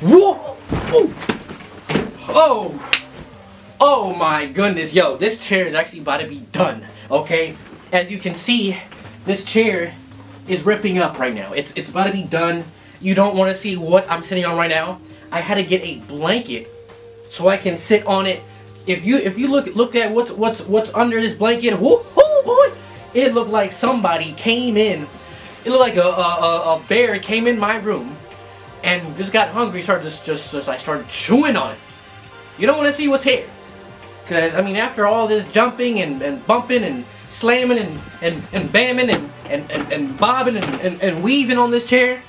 Whoa! Oh! Oh my goodness, yo, this chair is actually about to be done, okay? As you can see, this chair is ripping up right now. It's about to be done. You don't want to see what I'm sitting on right now. I had to get a blanket so I can sit on it. If you look at what's under this blanket, whoo, boy, it looked like somebody came in. It looked like a bear came in my room and just got hungry. I started chewing on it. You don't want to see what's here. Because, I mean, after all this jumping and bumping and slamming and bamming and bobbing and weaving on this chair,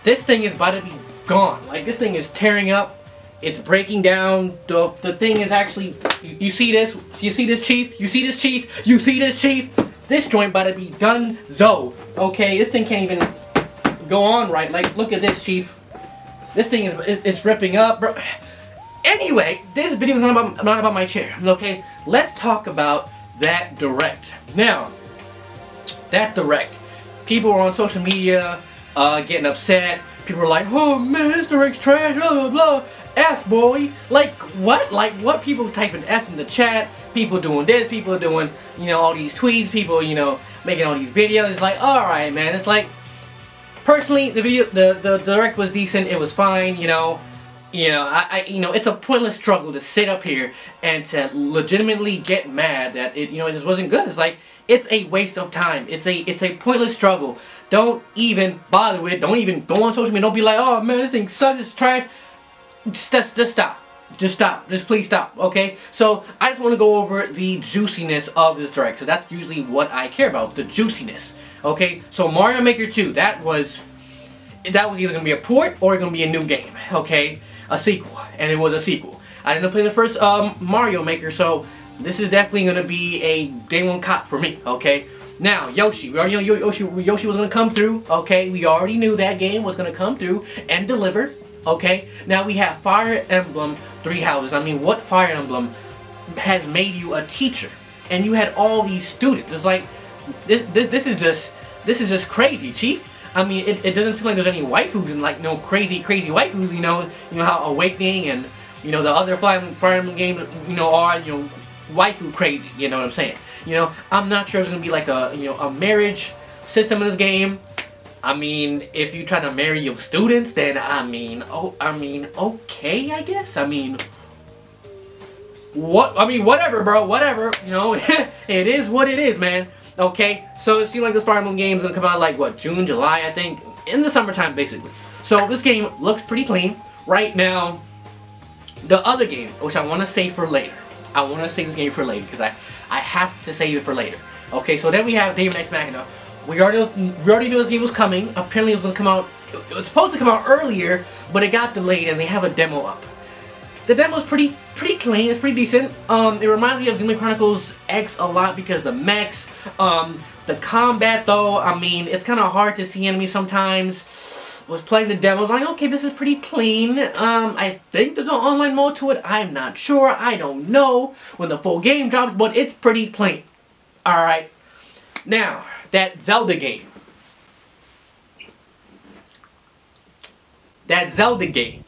this thing is about to be gone. Like, this thing is tearing up. It's breaking down. The thing is actually, you see this? You see this, Chief? You see this, Chief? You see this, Chief? This joint about to be done, so. Okay, this thing can't even go on right. Like, look at this, Chief. This thing is ripping up, bro. Anyway, this video is not about my chair, okay? Let's talk about that Direct. Now, that Direct. People were on social media getting upset. People were like, oh man, this Direct's trash, blah, blah, blah. F, boy. Like, what? Like, what? People typing F in the chat. People doing this. People doing, you know, all these tweets. People, you know, making all these videos. It's like, alright, man. It's like, personally, the Direct was decent. It was fine, you know. You know, it's a pointless struggle to sit up here and to legitimately get mad that it just wasn't good. It's like, it's a waste of time. It's a pointless struggle. Don't even bother with it. Don't even go on social media. Don't be like, oh man, this thing sucks, it's trash. Just stop. Just stop. Just please stop. Okay? So I just want to go over the juiciness of this Direct, because that's usually what I care about, the juiciness. Okay? So Mario Maker 2, that was either going to be a port or going to be a new game. Okay? A sequel, and it was a sequel. I didn't play the first Mario Maker, so this is definitely going to be a day one cop for me, okay? Now, Yoshi, we already know Yoshi was going to come through, okay? We already knew that game was going to come through and deliver, okay? Now we have Fire Emblem Three Houses. I mean, what Fire Emblem has made you a teacher? And you had all these students. It's like, this is just crazy, Chief. I mean, it doesn't seem like there's any waifus and like no crazy waifus, you know how Awakening and the other Fire Emblem games, are waifu crazy, you know what I'm saying? I'm not sure there's gonna be like a marriage system in this game. I mean, if you try to marry your students, then okay, I guess. Whatever, bro, whatever. It is what it is, man. Okay, so it seems like this Fire Emblem game is going to come out like, what, June, July, I think? In the summertime, basically. So this game looks pretty clean. Right now, the other game, which I want to save for later. I want to save this game for later, because I have to save it for later. Okay, so then we have Daemon X Machina. We already knew this game was coming. Apparently it was going to come out, it was supposed to come out earlier, but it got delayed, and they have a demo up. The demo's pretty clean. It's pretty decent. It reminds me of Xenoblade Chronicles X a lot because the mechs, the combat though. I mean, it's kind of hard to see enemies sometimes. Was playing the demo, I was like, okay, this is pretty clean. I think there's an online mode to it. I'm not sure. I don't know when the full game drops, but it's pretty clean. All right. Now that Zelda game.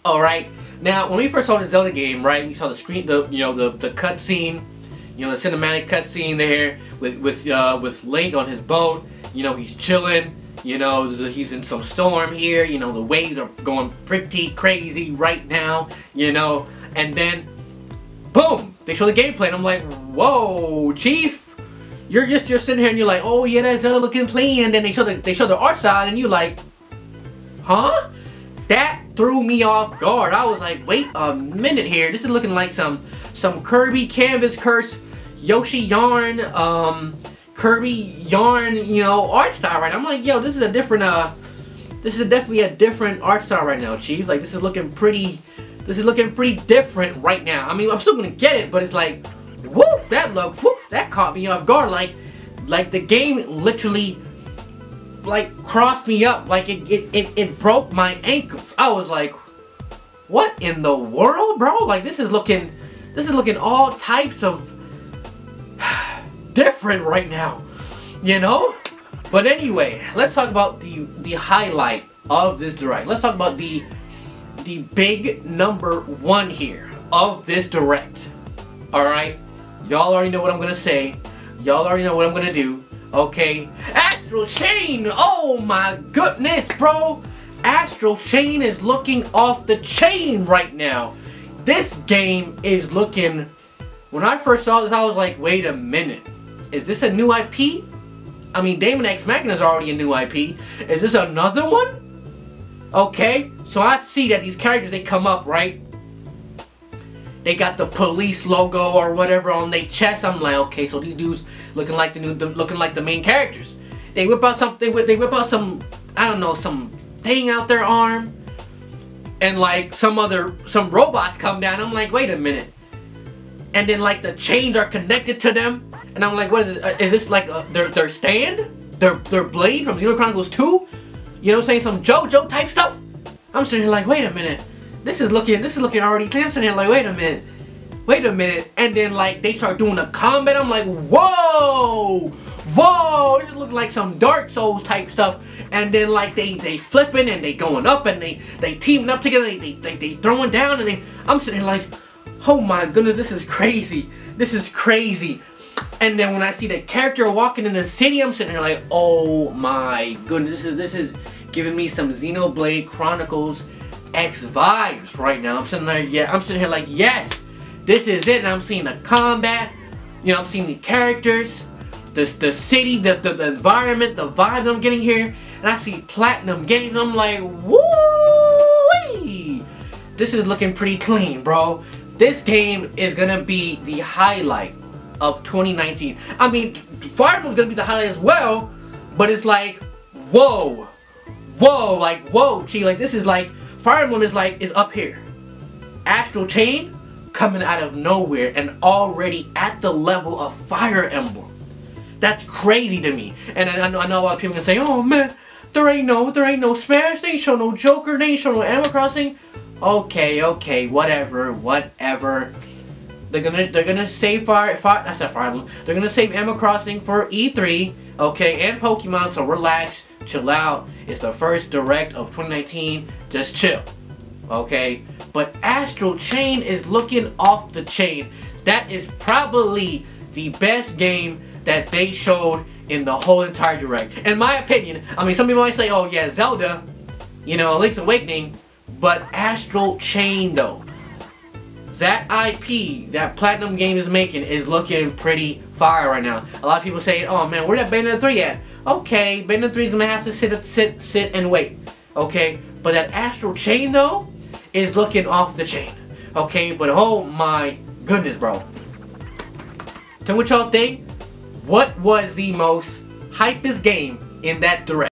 All right. Now, when we first saw the Zelda game, right, we saw the screen, the cutscene, the cinematic cutscene there with Link on his boat. He's chilling. He's in some storm here. The waves are going pretty crazy right now. And then, boom, they show the gameplay, and I'm like, whoa, Chief, you're sitting here and you're like, oh yeah, that's Zelda looking clean. And then they show the art style, and you're like, huh? That threw me off guard. I was like, wait a minute here. This is looking like some Kirby Canvas Curse Yoshi Yarn Kirby Yarn, art style right now. I'm like, yo, this is a different this is definitely a different art style right now, Chief. Like, this is looking pretty different right now. I mean, I'm still gonna get it, but it's like, whoop, that caught me off guard. Like the game literally crossed me up, like it broke my ankles. I was like, what in the world, bro? Like, this is looking all types of different right now, But anyway, let's talk about the highlight of this Direct. Let's talk about the the big #1 here of this direct. Alright? Y'all already know what I'm gonna say. Y'all already know what I'm gonna do. Okay? Astral Chain! Oh my goodness, bro! Astral Chain is looking off the chain right now. This game is looking... When I first saw this, I was like, wait a minute. Is this a new IP? I mean, Daemon X Machina is already a new IP. Is this another one? Okay, so I see that these characters, they come up, right? They got the police logo or whatever on their chest. I'm like, okay, so these dudes looking like the main characters. They whip out something. They whip out some, I don't know, some thing out their arm, and like some robots come down. I'm like, wait a minute. And then like the chains are connected to them, and I'm like, what is this? Is this like their stand? Their blade from Xenoblade Chronicles 2? You know what I'm saying? Some JoJo type stuff. I'm sitting here like, wait a minute. This is looking already clear. I'm sitting here like, wait a minute. And then like they start doing the combat. I'm like, whoa, this is looking like some Dark Souls type stuff. And then like they flipping and they going up and they teaming up together. They throwing down and I'm sitting here like, oh my goodness, this is crazy. This is crazy. And then when I see the character walking in the city, I'm sitting here like, oh my goodness, this is giving me some Xenoblade Chronicles X vibes right now. I'm sitting here like, yes, this is it. And I'm seeing the combat, you know, I'm seeing the characters, the city, the environment, the vibe that I'm getting here, and I see Platinum Games. I'm like, woo! This is looking pretty clean, bro. This game is gonna be the highlight of 2019. I mean, Fire Emblem's gonna be the highlight as well, but it's like, whoa, like, whoa, gee, like this is like, Fire Emblem is up here. Astral Chain coming out of nowhere and already at the level of Fire Emblem. That's crazy to me. And I know a lot of people can say, oh man, there ain't no Smash, they ain't show no Joker, they ain't show no Animal Crossing. Okay, whatever. They're gonna save that's not Fire Emblem. They're gonna save Animal Crossing for E3, okay, and Pokemon, so relax. Chill out. It's the first direct of 2019. Just chill. Okay? But Astral Chain is looking off the chain. That is probably the best game that they showed in the whole entire direct. In my opinion, I mean, some people might say, oh yeah, Zelda, you know, Link's Awakening, but Astral Chain though. That IP that Platinum Games is making is looking pretty fire right now. A lot of people say, oh man, where that Bayonetta 3 at? Okay, Bayonetta 3 is gonna have to sit and wait. Okay, but that Astral Chain though is looking off the chain. Okay, but oh my goodness, bro. Tell me what y'all think. What was the most hypest game in that direct?